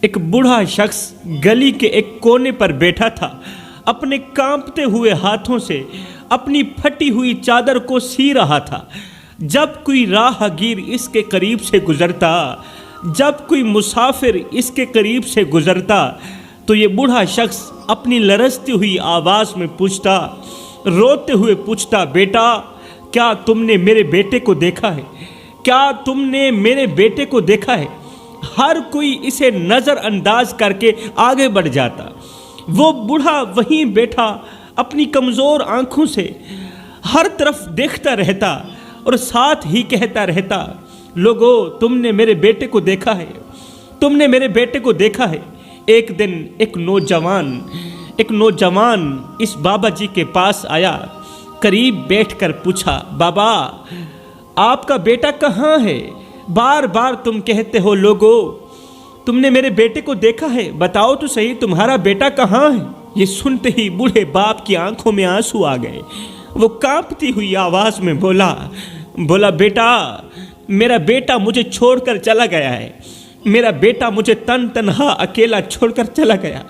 ایک بوڑھا شخص گلی کے ایک کونے پر بیٹھا تھا، اپنے کانپتے ہوئے ہاتھوں سے اپنی پھٹی ہوئی چادر کو سی رہا تھا۔ جب کوئی راہ گیر اس کے قریب سے گزرتا، جب کوئی مسافر اس کے قریب سے گزرتا تو یہ بوڑھا شخص اپنی لرزتی ہوئی آواز میں پوچھتا، روتے ہوئے پوچھتا، بیٹا کیا تم نے میرے بیٹے کو دیکھا ہے؟ کیا تم نے میرے بیٹے کو دیکھا ہے؟ ہر کوئی اسے نظر انداز کر کے آگے بڑھ جاتا۔ وہ بوڑھا وہیں بیٹھا اپنی کمزور آنکھوں سے ہر طرف دیکھتا رہتا اور ساتھ ہی کہتا رہتا، لوگو تم نے میرے بیٹے کو دیکھا ہے، تم نے میرے بیٹے کو دیکھا ہے۔ ایک دن ایک نوجوان اس بابا جی کے پاس آیا، قریب بیٹھ کر پوچھا، بابا آپ کا بیٹا کہاں ہے؟ بار بار تم کہتے ہو لوگو تم نے میرے بیٹے کو دیکھا ہے، بتاؤ تو صحیح تمہارا بیٹا کہاں ہے؟ یہ سنتے ہی بوڑھے باپ کی آنکھوں میں آنسو آ گئے۔ وہ کانپتی ہوئی آواز میں بولا بیٹا میرا بیٹا مجھے چھوڑ کر چلا گیا ہے، میرا بیٹا مجھے تنہا اکیلا چھوڑ کر چلا گیا،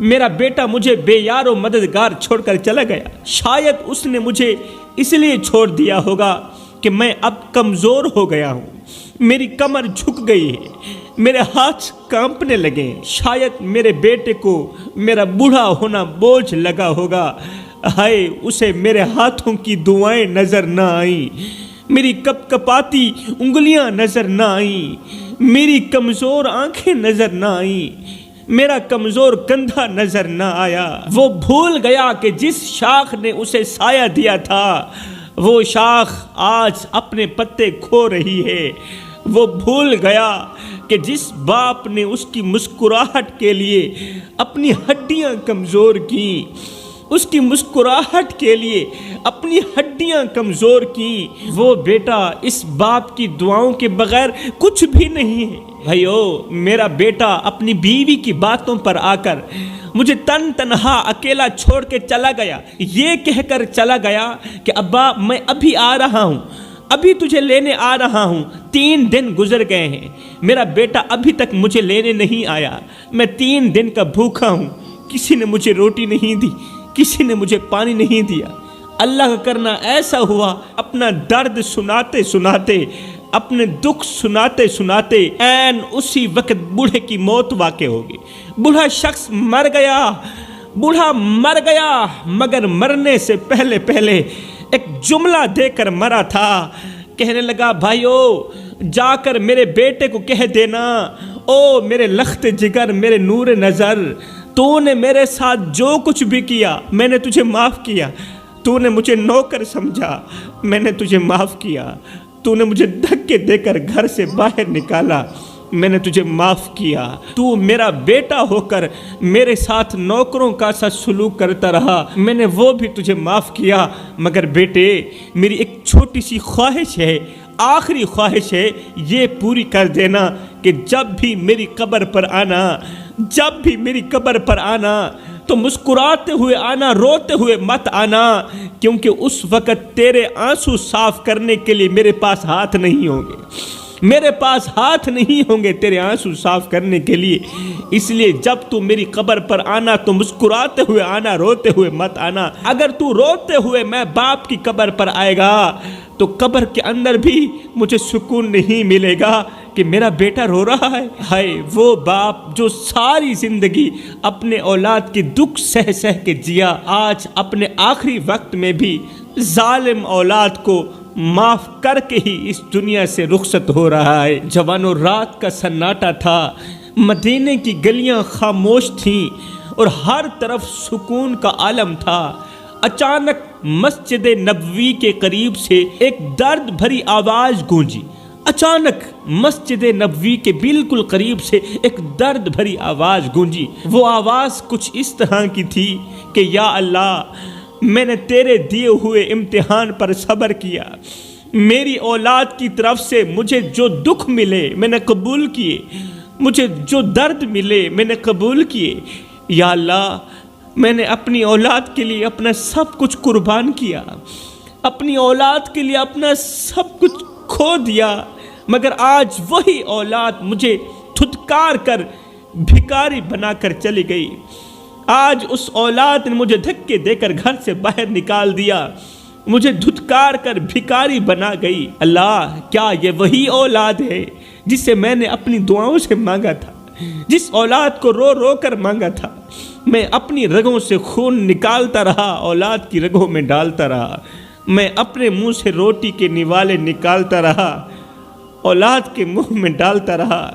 میرا بیٹا مجھے بے یار و مددگار چھوڑ کر چلا گیا۔ شاید اس نے مجھے اس لیے چھوڑ دیا ہوگا کہ میں اب کمزور ہو گیا ہوں، میری کمر جھک گئی ہے، میرے ہاتھ کانپنے لگے، شاید میرے بیٹے کو میرا بوڑھا ہونا بوجھ لگا ہوگا۔ ہائے اسے میرے ہاتھوں کی دعائیں نظر نہ آئیں، میری کپ کپاتی انگلیاں نظر نہ آئیں، میری کمزور آنکھیں نظر نہ آئیں، میرا کمزور کندھا نظر نہ آیا۔ وہ بھول گیا کہ جس شاخ نے اسے سایہ دیا تھا وہ شاخ آج اپنے پتے کھو رہی ہے۔ وہ بھول گیا کہ جس باپ نے اس کی مسکراہٹ کے لیے اپنی ہڈیاں کمزور کیں، اس کی مسکراہٹ کے لیے اپنی ہڈیاں کمزور کی، وہ بیٹا اس باپ کی دعاؤں کے بغیر کچھ بھی نہیں ہے۔ بھائیو میرا بیٹا اپنی بیوی کی باتوں پر آ کر مجھے تنہا اکیلا چھوڑ کے چلا گیا، یہ کہہ کر چلا گیا کہ ابا میں ابھی آ رہا ہوں، ابھی تجھے لینے آ رہا ہوں۔ 3 دن گزر گئے ہیں، میرا بیٹا ابھی تک مجھے لینے نہیں آیا، میں 3 دن کا بھوکا ہوں، کسی نے مجھے روٹی نہیں دی، کسی نے مجھے پانی نہیں دیا۔ اللہ کا کرنا ایسا ہوا، اپنا درد سناتے سناتے، اپنے دکھ سناتے سناتے عین اسی وقت بوڑھے کی موت واقع ہوگی۔ بوڑھا شخص مر گیا، مگر مرنے سے پہلے ایک جملہ دے کر مرا تھا۔ کہنے لگا، بھائیو جا کر میرے بیٹے کو کہہ دینا، او میرے لخت جگر، میرے نور نظر، تو نے میرے ساتھ جو کچھ بھی کیا میں نے تجھے معاف کیا، تو نے مجھے نوکر سمجھا میں نے تجھے معاف کیا، تو نے مجھے دھکے دے کر گھر سے باہر نکالا میں نے تجھے معاف کیا، تو میرا بیٹا ہو کر میرے ساتھ نوکروں کا سا سلوک کرتا رہا میں نے وہ بھی تجھے معاف کیا، مگر بیٹے میری ایک چھوٹی سی خواہش ہے، آخری خواہش ہے، یہ پوری کر دینا کہ جب بھی میری قبر پر آنا تو مسکراتے ہوئے آنا، روتے ہوئے مت آنا، کیونکہ اس وقت تیرے آنسو صاف کرنے کے لیے میرے پاس ہاتھ نہیں ہوں گے تیرے آنسو صاف کرنے کے لیے۔ اس لیے جب تو میری قبر پر آنا تو مسکراتے ہوئے آنا، روتے ہوئے مت آنا۔ اگر تو روتے ہوئے میں باپ کی قبر پر آئے گا تو قبر کے اندر بھی مجھے سکون نہیں ملے گا کہ میرا بیٹا رو رہا ہے۔ ہائے وہ باپ جو ساری زندگی اپنے اولاد کی دکھ سہ کے جیا، آج اپنے آخری وقت میں بھی ظالم اولاد کو معاف کر کے ہی اس دنیا سے رخصت ہو رہا ہے۔ جوانوں رات کا سناٹا تھا، مدینے کی گلیاں خاموش تھیں اور ہر طرف سکون کا عالم تھا۔ اچانک مسجد نبوی کے قریب سے ایک درد بھری آواز گونجی۔ اچانک مسجد نبوی کے بالکل قریب سے ایک درد بھری آواز گونجی۔ وہ آواز کچھ اس طرح کی تھی کہ یا اللہ میں نے تیرے دیے ہوئے امتحان پر صبر کیا، میری اولاد کی طرف سے مجھے جو دکھ ملے میں نے قبول کیے، مجھے جو درد ملے میں نے قبول کیے۔ یا اللہ میں نے اپنی اولاد کے لیے اپنا سب کچھ قربان کیا، اپنی اولاد کے لیے اپنا سب کچھ کھو دیا، مگر آج وہی اولاد مجھے دھتکار کر بھکاری بنا کر چلی گئی۔ آج اس اولاد نے مجھے دھکے دے کر گھر سے باہر نکال دیا، مجھے دھتکار کر بھکاری بنا گئی۔ اللہ، کیا یہ وہی اولاد ہے جسے میں نے اپنی دعاؤں سے مانگا تھا، جس اولاد کو رو رو کر مانگا تھا؟ میں اپنی رگوں سے خون نکالتا رہا، اولاد کی رگوں میں ڈالتا رہا، میں اپنے منہ سے روٹی کے نوالے نکالتا رہا، اولاد کے منہ میں ڈالتا رہا۔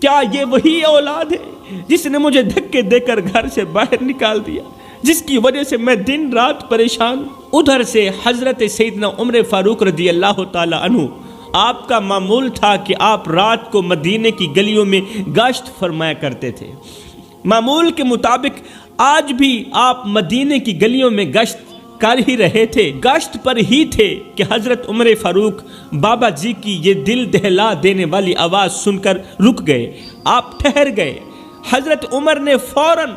کیا یہ وہی اولاد ہے جس نے مجھے دھکے دے کر گھر سے باہر نکال دیا، جس کی وجہ سے میں دن رات پریشان؟ ادھر سے حضرت سیدنا عمر فاروق رضی اللہ تعالی عنہ، آپ کا معمول تھا کہ آپ رات کو مدینے کی گلیوں میں گشت فرمایا کرتے تھے۔ معمول کے مطابق آج بھی آپ مدینے کی گلیوں میں گشت کر ہی رہے تھے، گشت پر ہی تھے کہ حضرت عمر فاروق بابا جی کی یہ دل دہلا دینے والی آواز سن کر رک گئے، آپ ٹھہر گئے۔ حضرت عمر نے فوراً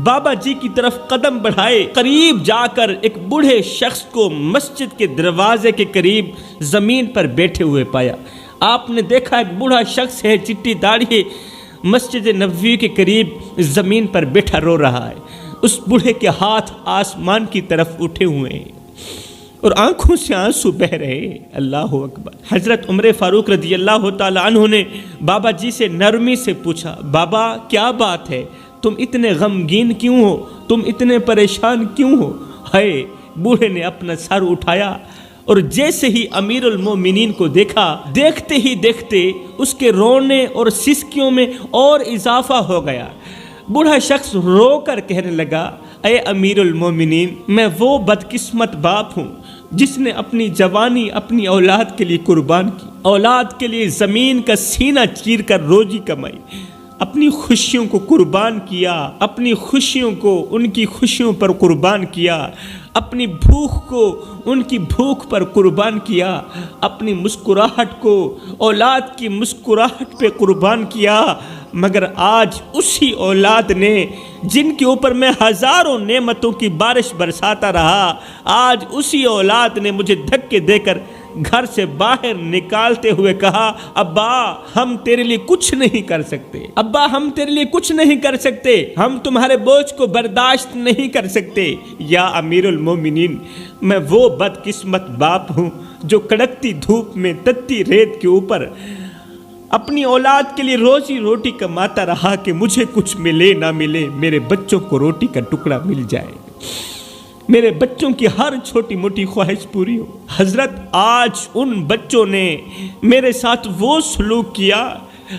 بابا جی کی طرف قدم بڑھائے، قریب جا کر ایک بوڑھے شخص کو مسجد کے دروازے کے قریب زمین پر بیٹھے ہوئے پایا۔ آپ نے دیکھا ایک بوڑھا شخص ہے، چٹی داڑھی ہے، مسجد نبوی کے قریب زمین پر بیٹھا رو رہا ہے۔ اس بوڑھے کے ہاتھ آسمان کی طرف اٹھے ہوئے ہیں اور آنکھوں سے آنسو بہ رہے ہیں۔ اللہ اکبر۔ حضرت عمر فاروق رضی اللہ تعالی عنہ نے بابا جی سے نرمی سے پوچھا، بابا کیا بات ہے؟ تم اتنے غمگین کیوں ہو؟ تم اتنے پریشان کیوں ہو؟ ہائے! بوڑھے نے اپنا سر اٹھایا اور جیسے ہی امیر المومنین کو دیکھا، دیکھتے ہی دیکھتے اس کے رونے اور سسکیوں میں اور اضافہ ہو گیا۔ بوڑھا شخص رو کر کہنے لگا، اے امیر المومنین، میں وہ بدقسمت باپ ہوں جس نے اپنی جوانی اپنی اولاد کے لیے قربان کی، اولاد کے لیے زمین کا سینہ چیر کر روزی کمائی، اپنی خوشیوں کو قربان کیا، اپنی خوشیوں کو ان کی خوشیوں پر قربان کیا، اپنی بھوک کو ان کی بھوک پر قربان کیا، اپنی مسکراہٹ کو اولاد کی مسکراہٹ پہ قربان کیا۔ مگر آج اسی اولاد نے، جن کے اوپر میں ہزاروں نعمتوں کی بارش برساتا رہا، آج اسی اولاد نے مجھے دھکے دے کر گھر سے باہر نکالتے ہوئے کہا، ابا ہم تیرے لیے کچھ نہیں کر سکتے، ابا ہم تیرے لیے کچھ نہیں کر سکتے، ہم تمہارے بوجھ کو برداشت نہیں کر سکتے۔ یا امیر المومنین، میں وہ بدقسمت باپ ہوں جو کڑکتی دھوپ میں تتی ریت کے اوپر اپنی اولاد کے لیے روزی روٹی کماتا رہا کہ مجھے کچھ ملے نہ ملے، میرے بچوں کو روٹی کا ٹکڑا مل جائے، میرے بچوں کی ہر چھوٹی موٹی خواہش پوری ہو۔ حضرت آج ان بچوں نے میرے ساتھ وہ سلوک کیا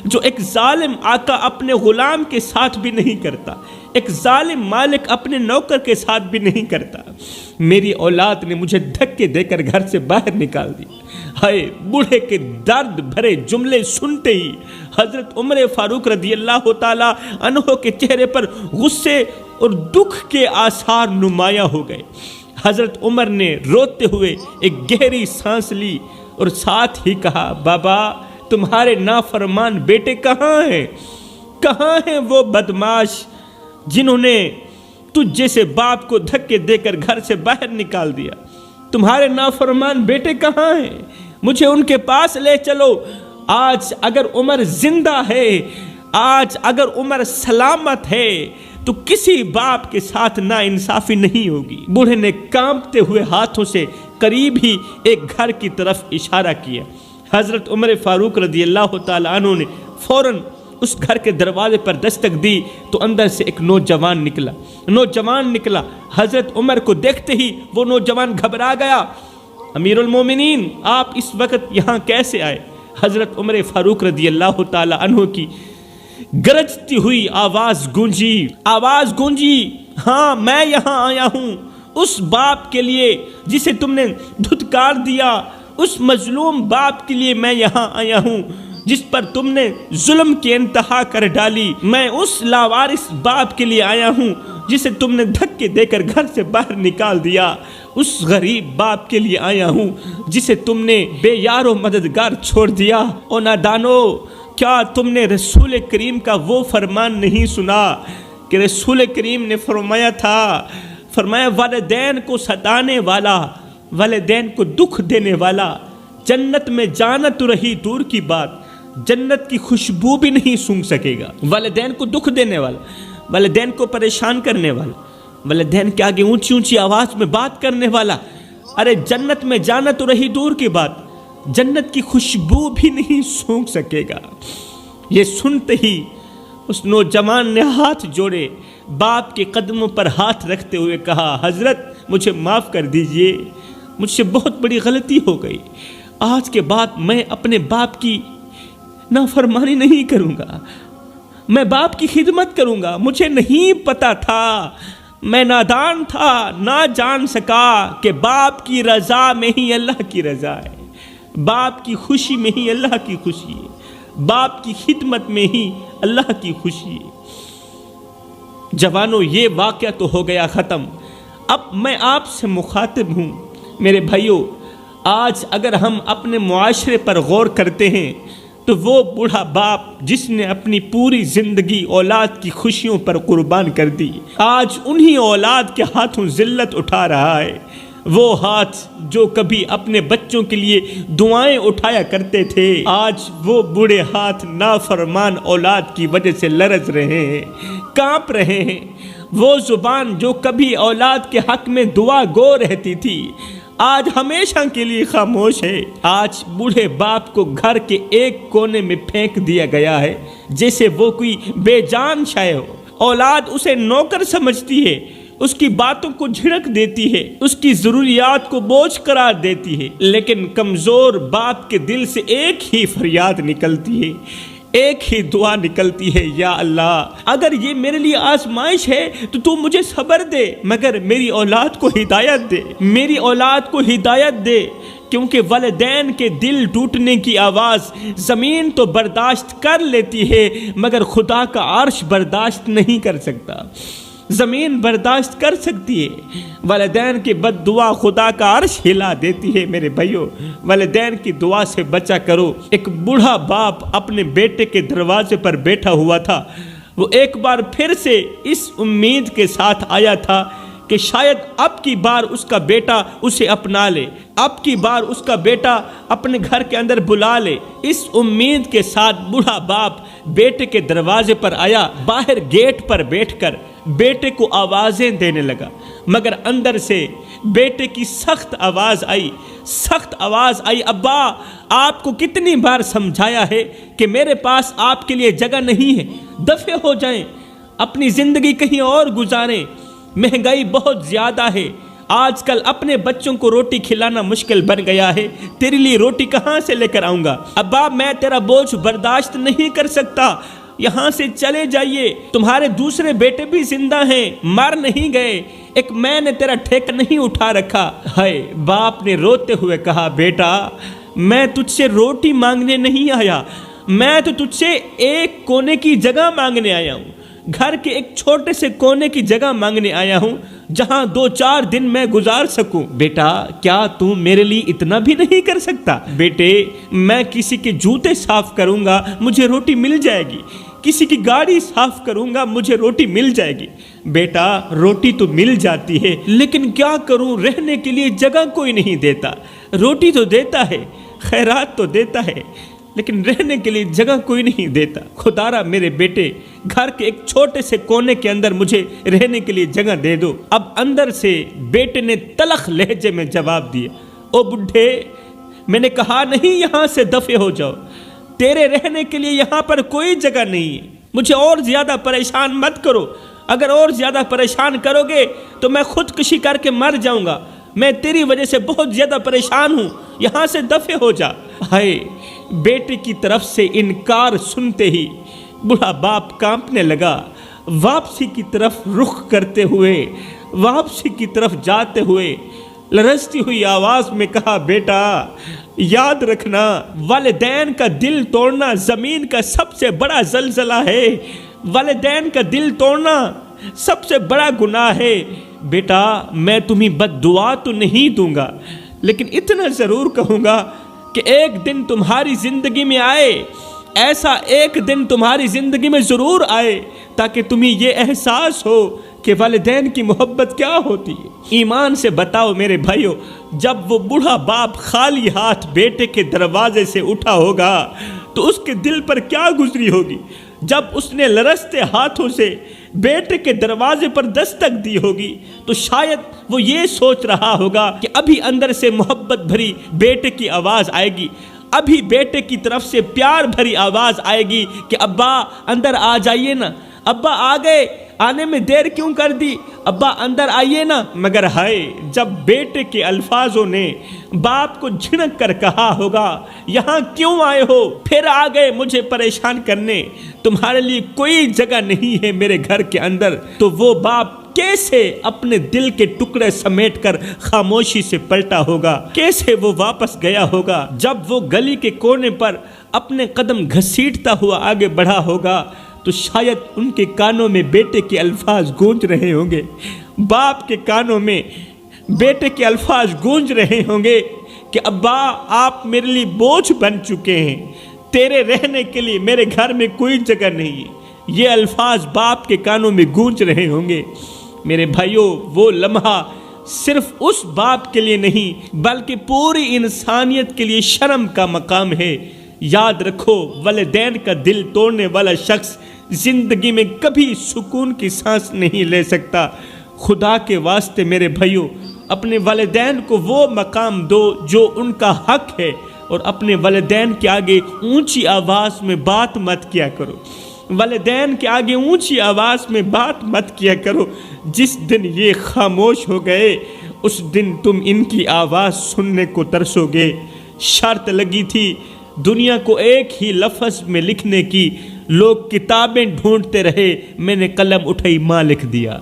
جو ایک ظالم آقا اپنے غلام کے ساتھ بھی نہیں کرتا، ایک ظالم مالک اپنے نوکر کے ساتھ بھی نہیں کرتا۔ میری اولاد نے مجھے دھکے دے کر گھر سے باہر نکال دی۔ ہائے! بوڑھے کے درد بھرے جملے سنتے ہی حضرت عمر فاروق رضی اللہ تعالی عنہ کے چہرے پر غصے اور دکھ کے آثار نمایاں ہو گئے۔ حضرت عمر نے روتے ہوئے ایک گہری سانس لی اور ساتھ ہی کہا، بابا تمہارے نافرمان بیٹے کہاں ہیں؟ کہاں ہیں وہ بدماش جنہوں نے تجھ جیسے باپ کو دھکے دے کر گھر سے باہر نکال دیا؟ تمہارے نافرمان بیٹے کہاں ہیں؟ مجھے ان کے پاس لے چلو۔ آج اگر عمر زندہ ہے، آج اگر عمر سلامت ہے تو کسی باپ کے ساتھ نا انصافی نہیں ہوگی۔ بوڑھے نے کانپتے ہوئے ہاتھوں سے قریب ہی ایک گھر کی طرف اشارہ کیا۔ حضرت عمر فاروق رضی اللہ تعالی عنہ نے فوراً اس گھر کے دروازے پر دستک دی تو اندر سے ایک نوجوان نکلا۔ حضرت عمر کو دیکھتے ہی وہ نوجوان گھبرا گیا۔ امیر المومنین، آپ اس وقت یہاں کیسے آئے؟ حضرت عمر فاروق رضی اللہ تعالی عنہ کی گرجتی ہوئی آواز گونجی، ہاں میں یہاں آیا ہوں اس باپ کے لیے جسے تم نے دھتکار دیا، اس مظلوم باپ کے لیے میں یہاں آیا ہوں جس پر تم نے ظلم کی انتہا کر ڈالی۔ میں اس لاوارث باپ کے لیے آیا ہوں جسے تم نے دھکے دے کر گھر سے باہر نکال دیا۔ اس غریب باپ کے لیے آیا ہوں جسے تم نے بے یار و مددگار چھوڑ دیا۔ او نادانو، کیا تم نے رسول کریم کا وہ فرمان نہیں سنا کہ رسول کریم نے فرمایا تھا، والدین کو ستانے والا، والدین کو دکھ دینے والا جنت میں جانا تو رہی دور کی بات، جنت کی خوشبو بھی نہیں سونگھ سکے گا۔ والدین کو دکھ دینے والا، والدین کو پریشان کرنے والا، والدین کے آگے اونچی اونچی آواز میں بات کرنے والا، ارے جنت میں جانا تو رہی دور کی بات، جنت کی خوشبو بھی نہیں سونگھ سکے گا۔ یہ سنتے ہی اس نوجوان نے ہاتھ جوڑے، باپ کے قدموں پر ہاتھ رکھتے ہوئے کہا، حضرت مجھے معاف کر دیجئے، مجھ سے بہت بڑی غلطی ہو گئی، آج کے بعد میں اپنے باپ کی نافرمانی نہیں کروں گا، میں باپ کی خدمت کروں گا، مجھے نہیں پتا تھا، میں نادان تھا، نہ جان سکا کہ باپ کی رضا میں ہی اللہ کی رضا ہے، باپ کی خوشی میں ہی اللہ کی خوشی ہے، باپ کی خدمت میں ہی اللہ کی خوشی ہے۔ جوانوں، یہ واقعہ تو ہو گیا ختم، اب میں آپ سے مخاطب ہوں میرے بھائیوں۔ آج اگر ہم اپنے معاشرے پر غور کرتے ہیں تو وہ بوڑھا باپ جس نے اپنی پوری زندگی اولاد کی خوشیوں پر قربان کر دی، آج انہی اولاد کے ہاتھوں ذلت اٹھا رہا ہے۔ وہ ہاتھ جو کبھی اپنے بچوں کے لیے دعائیں اٹھایا کرتے تھے، آج وہ بوڑھے ہاتھ نافرمان اولاد کی وجہ سے لرز رہے ہیں، کانپ رہے ہیں۔ وہ زبان جو کبھی اولاد کے حق میں دعا گو رہتی تھی، آج ہمیشہ کے لیے خاموش ہے۔ آج بوڑھے باپ کو گھر کے ایک کونے میں پھینک دیا گیا ہے جیسے وہ کوئی بے جان شے ہو۔ اولاد اسے نوکر سمجھتی ہے، اس کی باتوں کو جھڑک دیتی ہے، اس کی ضروریات کو بوجھ قرار دیتی ہے، لیکن کمزور باپ کے دل سے ایک ہی فریاد نکلتی ہے، ایک ہی دعا نکلتی ہے، یا اللہ اگر یہ میرے لیے آزمائش ہے تو مجھے صبر دے، مگر میری اولاد کو ہدایت دے، میری اولاد کو ہدایت دے، کیونکہ والدین کے دل ٹوٹنے کی آواز زمین تو برداشت کر لیتی ہے مگر خدا کا عرش برداشت نہیں کر سکتا۔ زمین برداشت کر سکتی ہے، والدین کی بد دعا خدا کا عرش ہلا دیتی ہے۔ میرے بھائیوں، والدین کی دعا سے بچا کرو۔ ایک بوڑھا باپ اپنے بیٹے کے دروازے پر بیٹھا ہوا تھا، وہ ایک بار پھر سے اس امید کے ساتھ آیا تھا کہ شاید اب کی بار اس کا بیٹا اسے اپنا لے، اب کی بار اس کا بیٹا اپنے گھر کے اندر بلا لے۔ اس امید کے ساتھ بوڑھا باپ بیٹے کے دروازے پر آیا، باہر گیٹ پر بیٹھ کر بیٹے کو آوازیں دینے لگا، مگر اندر سے بیٹے کی سخت آواز آئی، ابا آپ کو کتنی بار سمجھایا ہے کہ میرے پاس آپ کے لیے جگہ نہیں ہے، دفع ہو جائیں، اپنی زندگی کہیں اور گزاریں، مہنگائی بہت زیادہ ہے، آج کل اپنے بچوں کو روٹی کھلانا مشکل بن گیا ہے، تیرے لیے روٹی کہاں سے لے کر آؤں گا؟ ابا میں تیرا بوجھ برداشت نہیں کر سکتا، یہاں سے چلے جائیے، تمہارے دوسرے بیٹے بھی زندہ ہیں، مر نہیں گئے، ایک میں نے تیرا ٹھیکہ نہیں اٹھا رکھا۔ ہائے، باپ نے روتے ہوئے کہا، بیٹا میں تجھ سے روٹی مانگنے نہیں آیا، میں تو تجھ سے ایک کونے کی جگہ مانگنے آیا ہوں، گھر کے ایک چھوٹے سے کونے کی جگہ مانگنے آیا ہوں جہاں 2-4 دن میں گزار سکوں۔ بیٹا کیا تو میرے لیے اتنا بھی نہیں کر سکتا؟ بیٹے میں کسی کے جوتے صاف کروں گا مجھے روٹی مل جائے گی، کسی کی گاڑی صاف کروں گا مجھے روٹی مل جائے گی۔ بیٹا روٹی تو مل جاتی ہے لیکن کیا کروں، رہنے کے لیے جگہ کوئی نہیں دیتا، روٹی تو دیتا ہے، خیرات تو دیتا ہے، لیکن رہنے کے لیے جگہ کوئی نہیں دیتا۔ خدارا میرے بیٹے گھر کے ایک چھوٹے سے کونے کے اندر مجھے رہنے کے لیے جگہ دے دو۔ اب اندر سے بیٹے نے تلخ لہجے میں جواب دیا، او بڈھے میں نے کہا نہیں یہاں سے دفع ہو جاؤ، تیرے رہنے کے لیے یہاں پر کوئی جگہ نہیں ہے، مجھے اور زیادہ پریشان مت کرو، اگر اور زیادہ پریشان کرو گے تو میں خودکشی کر کے مر جاؤں گا، میں تیری وجہ سے بہت زیادہ پریشان ہوں، یہاں سے دفع ہو جا۔ ہائے، بیٹے کی طرف سے انکار سنتے ہی بوڑھا باپ کانپنے لگا، واپسی کی طرف رخ کرتے ہوئے، واپسی کی طرف جاتے ہوئے لرزتی ہوئی آواز میں کہا، بیٹا یاد رکھنا والدین کا دل توڑنا زمین کا سب سے بڑا زلزلہ ہے، والدین کا دل توڑنا سب سے بڑا گناہ ہے۔ بیٹا میں تمہیں بد دعا تو نہیں دوں گا، لیکن اتنا ضرور کہوں گا کہ ایک دن تمہاری زندگی میں آئے، ایسا ایک دن تمہاری زندگی میں ضرور آئے تاکہ تمہیں یہ احساس ہو کہ والدین کی محبت کیا ہوتی ہے۔ ایمان سے بتاؤ میرے بھائیو، جب وہ بوڑھا باپ خالی ہاتھ بیٹے کے دروازے سے اٹھا ہوگا تو اس کے دل پر کیا گزری ہوگی جب اس نے لرزتے ہاتھوں سے بیٹے کے دروازے پر دستک دی ہوگی، تو شاید وہ یہ سوچ رہا ہوگا کہ ابھی اندر سے محبت بھری بیٹے کی آواز آئے گی، ابھی بیٹے کی طرف سے پیار بھری آواز آئے گی کہ ابا اندر آ جائیے نا، ابا آ گئے، آنے میں دیر کیوں کر دی، ابا اندر آئیے نا۔ مگر ہائے، جب بیٹے کے الفاظوں نے باپ کو جھنک کر کہا ہوگا یہاں کیوں آئے ہو، پھر آ گئے مجھے پریشان کرنے، تمہارے لیے کوئی جگہ نہیں ہے میرے گھر کے اندر، تو وہ باپ کیسے اپنے دل کے ٹکڑے سمیٹ کر خاموشی سے پلٹا ہوگا، کیسے وہ واپس گیا ہوگا۔ جب وہ گلی کے کونے پر اپنے قدم گھسیٹتا ہوا آگے بڑھا ہوگا تو شاید ان کے کانوں میں بیٹے کے الفاظ گونج رہے ہوں گے، باپ کے کانوں میں بیٹے کے الفاظ گونج رہے ہوں گے کہ ابا آپ میرے لیے بوجھ بن چکے ہیں، تیرے رہنے کے لیے میرے گھر میں کوئی جگہ نہیں ہے۔ یہ الفاظ باپ کے کانوں میں گونج رہے ہوں گے۔ میرے بھائیوں، وہ لمحہ صرف اس باپ کے لیے نہیں بلکہ پوری انسانیت کے لیے شرم کا مقام ہے۔ یاد رکھو، والدین کا دل توڑنے والا شخص زندگی میں کبھی سکون کی سانس نہیں لے سکتا۔ خدا کے واسطے میرے بھائیوں، اپنے والدین کو وہ مقام دو جو ان کا حق ہے، اور اپنے والدین کے آگے اونچی آواز میں بات مت کیا کرو، والدین کے آگے اونچی آواز میں بات مت کیا کرو۔ جس دن یہ خاموش ہو گئے اس دن تم ان کی آواز سننے کو ترسو گے۔ شرط لگی تھی دنیا کو ایک ہی لفظ میں لکھنے کی، لوگ کتابیں ڈھونڈتے رہے، میں نے قلم اٹھائی، ماں لکھ دیا۔